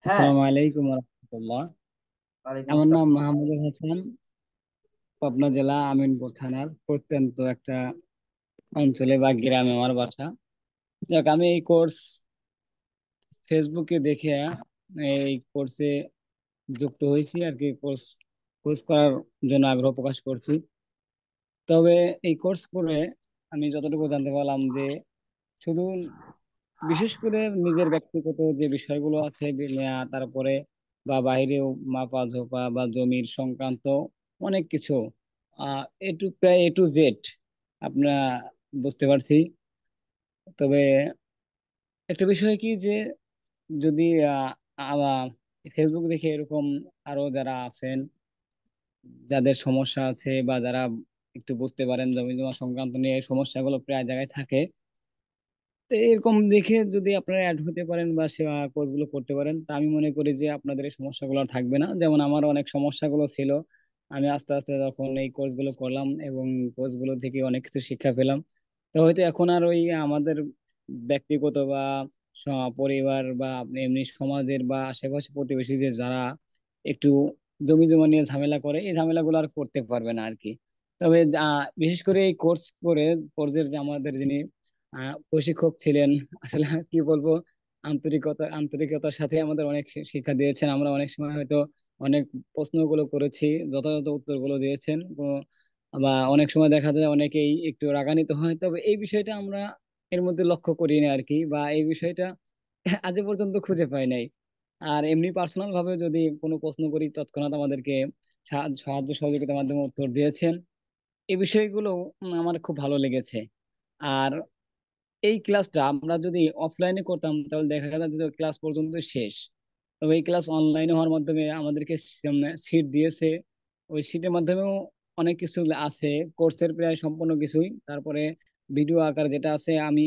হ্যাঁ। আসসালামু আলাইকুম রহমতুল্লাহ। ওয়ালাইকুম আমার নাম আসসালাম। মাহমুদুল হাসান। পাবনা জেলা আমিনপুর থানার প্রত্যন্ত একটা অঞ্চলে বা গ্রামে আমার বাসা। যাক, আমি এই কোর্স ফেসবুকে দেখে এই কোর্সে যুক্ত হয়েছি আর কি। কোর্স করার জন্য আগ্রহ প্রকাশ করছি। তবে এই কোর্স করে আমি যতটুকু জানতে পারলাম যে শুধু বিশেষ করে নিজের ব্যক্তিগত যে বিষয়গুলো আছে তারপরে বা বাইরেও মাপা ঝোপা বা জমির সংক্রান্ত অনেক কিছু, প্রায় এ টু জেড আপনারা বুঝতে পারছি। তবে একটা বিষয় কি যে যদি আহ, আহ, ফেসবুক দেখে এরকম আরো যারা আছেন, যাদের সমস্যা আছে বা যারা একটু বুঝতে পারেন জমি জমা সংক্রান্ত নিয়ে এই সমস্যাগুলো প্রায় জায়গায় থাকে, তো এরকম দেখে যদি আপনারা অ্যাড হতে পারেন বা সে কোর্সগুলো করতে পারেন, তা আমি মনে করি যে আপনাদের এই সমস্যাগুলো আর থাকবে না। যেমন আমার অনেক সমস্যাগুলো ছিল, আমি আস্তে আস্তে যখন এই কোর্সগুলো করলাম এবং কোর্সগুলো থেকে অনেক কিছু শিক্ষা পেলাম, তো হয়তো এখন আর ওই আমাদের ব্যক্তিগত বা পরিবার বা আপনি এমনি সমাজের বা আশেপাশে প্রতিবেশী যে যারা একটু জমি জমা নিয়ে ঝামেলা করে, এই ঝামেলাগুলো আর করতে পারবে না আর কি। তবে বিশেষ করে এই কোর্সের যে আমাদের যিনি প্রশিক্ষক ছিলেন, আসলে কি বলবো, আন্তরিকতার সাথে আমাদের অনেক শিক্ষা দিয়েছেন। আমরা অনেক সময় হয়তো অনেক প্রশ্নগুলো করেছি, যথাযথ উত্তরগুলো দিয়েছেন। বা অনেক সময় দেখা যায় অনেকেই একটু রাগান্বিত হয়, তবে এই বিষয়টা আমরা এর মধ্যে লক্ষ্য করি না আর কি, বা এই বিষয়টা আজ পর্যন্ত খুঁজে পাই নাই। আর এমনি পার্সোনাল ভাবে যদি কোনো প্রশ্ন করি, তৎক্ষণাৎ আমাদেরকে সাহায্য সহযোগিতার মাধ্যমে উত্তর দিয়েছেন। এই বিষয়গুলো আমার খুব ভালো লেগেছে। আর এই ক্লাসটা আমরা যদি অফলাইনে করতাম তাহলে দেখা যেত যে ক্লাস পর্যন্ত শেষ। তবে এই ক্লাস অনলাইনে হওয়ার মাধ্যমে আমাদেরকে সিট দিয়েছে। ওই সিটের মাধ্যমেও অনেক কিছু আছে, কোর্সের প্রায় সম্পূর্ণ কিছুই। তারপরে ভিডিও আকার যেটা আছে, আমি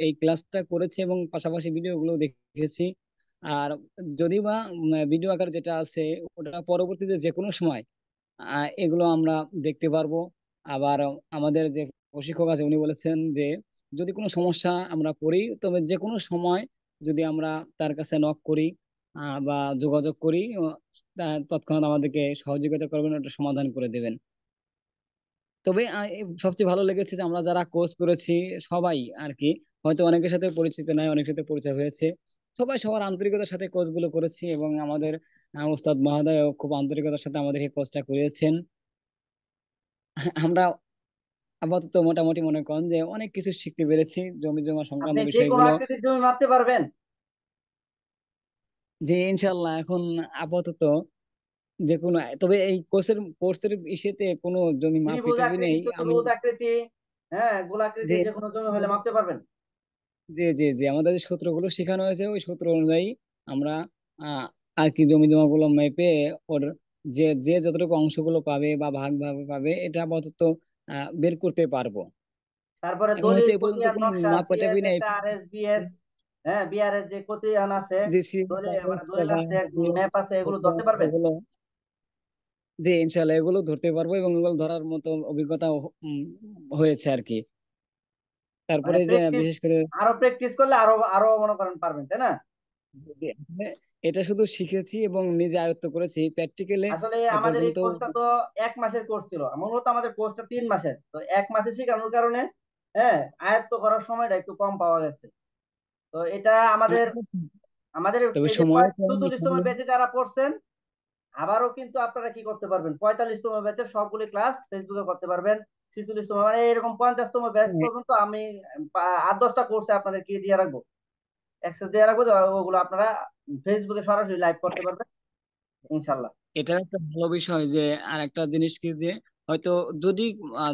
এই ক্লাসটা করেছি এবং পাশাপাশি ভিডিওগুলো দেখেছি। আর যদি বা ভিডিও আকার যেটা আছে ওটা পরবর্তীতে যে কোনো সময় এগুলো আমরা দেখতে পারবো। আবার আমাদের যে প্রশিক্ষক আছে উনি বলেছেন যে যদি কোনো সমস্যা আমরা পড়ি, তবে যে কোনো সময় যদি আমরা তার কাছে নক করি বা যোগাযোগ করি, তৎক্ষণাৎ আমাদেরকে সহযোগিতা করবেন, ওটা সমাধান করে দেবেন। তবে সবচেয়ে ভালো লেগেছে যে আমরা যারা কোর্স করেছি সবাই আর কি, হয়তো অনেকের সাথে পরিচিত নাই, অনেকের সাথে পরিচয় হয়েছে, সবাই সবার আন্তরিকতার সাথে কোর্স গুলো করেছি এবং আমাদের ওস্তাদ মহোদয় খুব আন্তরিকতার সাথে আমাদের এই কোর্সটা করিয়েছেন। আমরা আপাতত মোটামুটি মনে করেন যে অনেক কিছু শিখতে পেরেছি জমি জমা আপনি সংক্রান্ত যে কোনো বিষয়গুলো। আকৃতির জমি মাপতে পারবেন? যে ইনশাল্লাহ এখন আপাতত যে কোনো, তবে এই কোর্সের ইসেতে কোনো জমি মাপি ত্রিভুজ টাপি আকৃতি, নেই আমি। চতুর্ভুজ আকৃতি, হ্যাঁ, গোলাকৃতি, যে যে কোনো জমি হলে মাপতে পারবেন। যে আমাদের যে সূত্রগুলো শেখানো হয়েছে ওই সূত্র অনুযায়ী আমরা আহ আর কি জমি জমা গুলো মেপে ওর যে যে যতটুকু অংশগুলো পাবে বা ভাগ ভাগ পাবে এটা আপাতত বের করতে পারবো। তারপরে এখন দলিল হয়তো এ পর্যন্ত খতিয়ান কোনো নকশা, মাপাটাপি নেই। সিএসএস, আরএস, বিএস, হ্যাঁ, বিআরএস যে খতিয়ান আছে, যে দলিল মানে দলিল আছে, ম্যাপ আছে, এগুলো ধরতে পারবেন। এগুলো, জি ইনশাল্লাহ এগুলো ধরতে পারবো এবং এগুলো ধরার মতো অভিজ্ঞতা হয়েছে আর কি। মানে তারপরে যে প্র্যাকটিস, বিশেষ করে আরো প্র্যাকটিস করলে আরো আরো মনে করেন পারবেন, তাই না? যে এটা শুধু শিখেছি এবং নিজে আয়ত্ত করেছি, প্র্যাকটিক্যালে আসলে এ আমাদের এই পর্যন্ত। কোর্সটা তো 1 মাসের কোর্স ছিল, মূলত আমাদের কোর্সটা 3 মাসের, তো 1 মাসে শেখানোর কারণে হ্যাঁ আয়ত্ত করার সময়টা একটু কম পাওয়া গেছে। তো এটা আমাদের আমাদের তবে এই যে সময় কম 44তম এখানে। ব্যাচে যারা পড়ছেন, আবারও কিন্তু আপনারা কি করতে পারবেন, 45তম ব্যাচের সবগুলি ক্লাস ফেসবুকে করতে পারবেন। 46তম মানে এরকম 50তম ব্যাচ পর্যন্ত আমি 8-10টা কোর্সে আপনাদেরকে দিয়ে রাখবো, অ্যাক্সেস দিয়ে রাখবো, তো ওগুলো আপনারা ফেসবুকে সরাসরি লাইভ করতে পারবেন ইনশাল্লাহ। এটা একটা ভালো বিষয় যে আর একটা জিনিস কি যে হয়তো যদি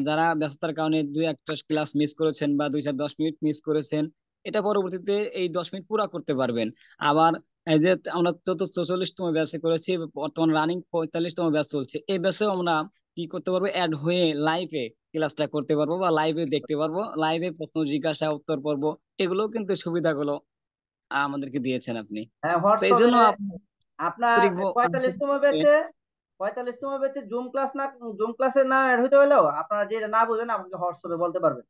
যারা ব্যস্ততার কারণে দুই একটা ক্লাস মিস করেছেন বা 2-4-10 মিনিট মিস করেছেন, এটা পরবর্তীতে এই 10 মিনিট পুরা করতে পারবেন। আবার এই যে আমরা তো 44তম ব্যাচে করেছি, বর্তমান রানিং 45তম ব্যাচ চলছে, এই ব্যাচেও আমরা কি করতে পারবো, অ্যাড হয়ে লাইভে ক্লাসটা করতে পারবো বা লাইভে দেখতে পারবো, লাইভে প্রশ্ন জিজ্ঞাসা উত্তর পর্ব, এগুলো কিন্তু সুবিধাগুলো আমাদেরকে দিয়েছেন আপনি। হ্যাঁ, তো এই জন্য হোয়াটসঅ্যাপে আপনার আন্তরিক 45তম ব্যাচে 45তম ব্যাচে জুম ক্লাস না, জুম ক্লাসে না অ্যাড হইতে হলেও আপনারা যেটা না বুঝেন আমাকে হোয়াটসঅ্যাপে বলতে পারবেন।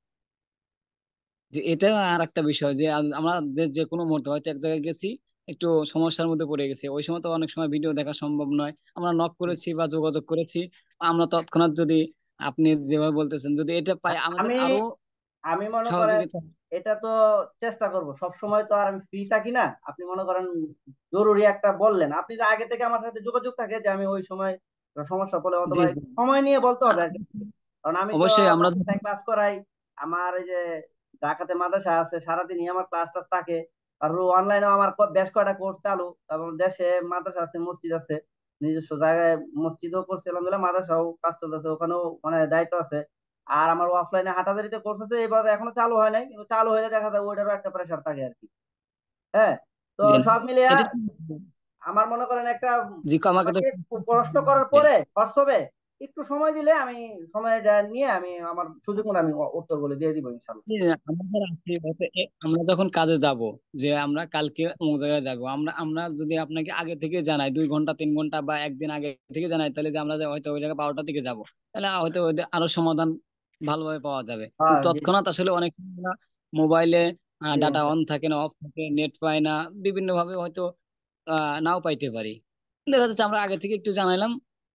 যে এটা আর একটা বিষয় যে আজ আমরা যে যে কোনো মুহূর্তে হয়তো এক জায়গায় গেছি, একটু সমস্যার মধ্যে পড়ে গেছি, ওই সময় তো অনেক সময় ভিডিও দেখা সম্ভব নয়। আমরা নক করেছি বা যোগাযোগ করেছি, আমরা তৎক্ষণাৎ যদি আপনি যেভাবে বলতেছেন যদি এটা পাই আমাদের আমি আরো আমি মনে করেন সহযোগিতা। এটা তো চেষ্টা করব সব সময়, তো আর আমি ফ্রি থাকি না। আপনি মনে করেন জরুরি একটা বললেন, আপনি যে আগে থেকে আমার সাথে যোগাযোগ থাকে যে আমি ওই সময় সমস্যা পড়লে, জি অথবা জি। একটু সময় নিয়ে বলতে হবে আ- আর কি। কারণ আমি তো অবশ্যই আমরা মাদ্রাসায় ক্লাস করাই। আমার এই যে ঢাকাতে মাদ্রাসা আছে, সারাদিনই আমার ক্লাস টাস থাকে। আর অনলাইনেও আমার বেশ কয়টা কোর্স চালু, এবং দেশে মাদ্রাসা আছে, মসজিদ আছে, নিজস্ব জায়গায় মসজিদও করছে আলহামদুলিল্লাহ, মাদ্রাসাও কাজ চলতেছে, ওখানেও মানে দায়িত্ব আছে। আর আমার অফলাইনে হাটাজারিতে কোর্স আছে, এবার এখনো চালু হয় নাই, কিন্তু চালু হলে দেখা যায় ওইটারও একটা প্রেশার থাকে আর কি। হ্যাঁ। তো জি সব মিলিয়ে এটা আমার মনে করেন একটা জি আমার কথা আমাকে প্রশ্ন করার পরে হোয়াটসঅ্যাপে একটু সময় দিলে আমি সময়টা নিয়ে আমি আমার সুযোগ মতো আমি উত্তরগুলো দিয়ে দিব ইনশাল্লাহ। জি, আমাদের আছে হয়তো আমরা যখন কাজে যাব, যে আমরা কালকে অমুক জায়গায় যাব, আমরা আমরা যদি আপনাকে আগে থেকে জানাই 2 ঘন্টা 3 ঘন্টা বা একদিন আগে থেকে জানাই, তাহলে যে আমরা যে হয়তো ওই জায়গায় 12টার দিকে যাব, তাহলে হয়তো ওদের আরো সমাধান ভালোভাবে পাওয়া যাবে। হ্যাঁ কিন্তু জি তৎক্ষণাৎ আসলে অনেক মোবাইলে জি ডাটা মাশাআল্লাহ। অন থাকে না, অফ থাকে, নেট পায় না, বিভিন্ন ভাবে হয়তো নাও পাইতে পারি। দেখা যাচ্ছে আমরা আগে থেকে একটু জানাইলাম,